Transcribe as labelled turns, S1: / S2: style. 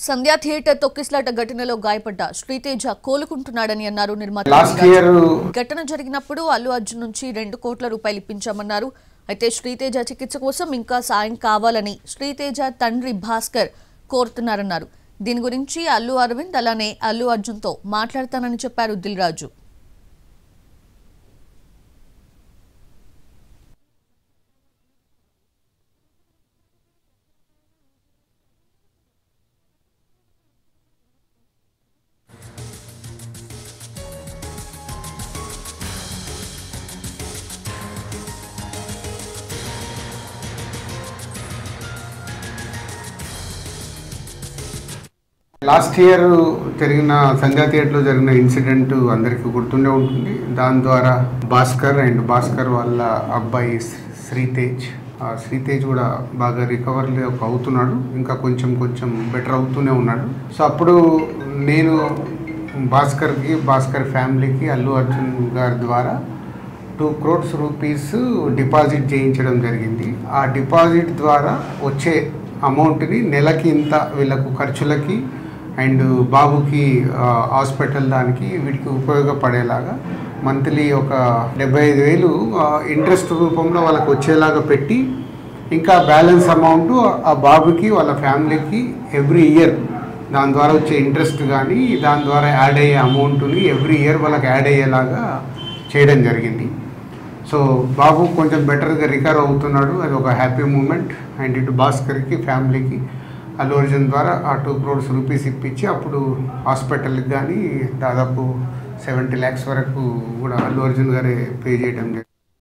S1: సంధ్యా theatre తొక్కిసలాట ఘటనలో గాయపడ్డ శ్రీతేజ కోలుకుంటున్నాడని అన్నారు నిర్మాత. ఘటన జరిగినప్పుడు అల్లు అర్జున్ నుంచి 2 కోట్ల రూపాయలు ఇప్పించామన్నారు. అయితే శ్రీతేజ చికిత్స కోసం ఇంకా సాయం కావాలని శ్రీతేజ తండ్రి భాస్కర్ కోరుతున్నారన్నారు. దీని గురించి అల్లు అరవింద్ అలానే అల్లు అర్జున్తో మాట్లాడతానని చెప్పారు దిల్ రాజు.
S2: లాస్ట్ ఇయర్ జరిగిన సంధ్యా థియేటర్లో జరిగిన ఇన్సిడెంట్ అందరికీ గుర్తుండే ఉంటుంది. దాని ద్వారా భాస్కర్ వాళ్ళ అబ్బాయి శ్రీతేజ్ కూడా బాగా రికవరీ అవుతున్నాడు, ఇంకా కొంచెం బెటర్ అవుతూనే ఉన్నాడు. సో అప్పుడు నేను భాస్కర్ ఫ్యామిలీకి అల్లు అర్జున్ గారి ద్వారా 2 crores రూపీస్ డిపాజిట్ చేయించడం జరిగింది. ఆ డిపాజిట్ ద్వారా వచ్చే అమౌంట్ని నెలకి ఇంత వీళ్ళకు ఖర్చులకి అండ్ బాబుకి హాస్పిటల్ దానికి వీటికి ఉపయోగపడేలాగా మంత్లీ ఒక 75,000 ఇంట్రెస్ట్ రూపంలో వాళ్ళకి వచ్చేలాగా పెట్టి, ఇంకా బ్యాలెన్స్ అమౌంట్ ఆ బాబుకి వాళ్ళ ఫ్యామిలీకి ఎవ్రీ ఇయర్ దాని ద్వారా వచ్చే ఇంట్రెస్ట్ కానీ దాని ద్వారా యాడ్ అయ్యే అమౌంట్ని ఎవ్రీ ఇయర్ వాళ్ళకి యాడ్ అయ్యేలాగా చేయడం జరిగింది. సో బాబు కొంచెం బెటర్గా రికవర్ అవుతున్నాడు, అది ఒక హ్యాపీ మూమెంట్. అండ్ ఇటు భాస్కర్కి ఫ్యామిలీకి అల్లు అర్జున్ ద్వారా ఆ 2 crores రూపీస్ ఇప్పించి అప్పుడు హాస్పిటల్కి కానీ దాదాపు 70 lakhs వరకు కూడా అల్లు అర్జున్ గారే పే చేయడం జరిగింది.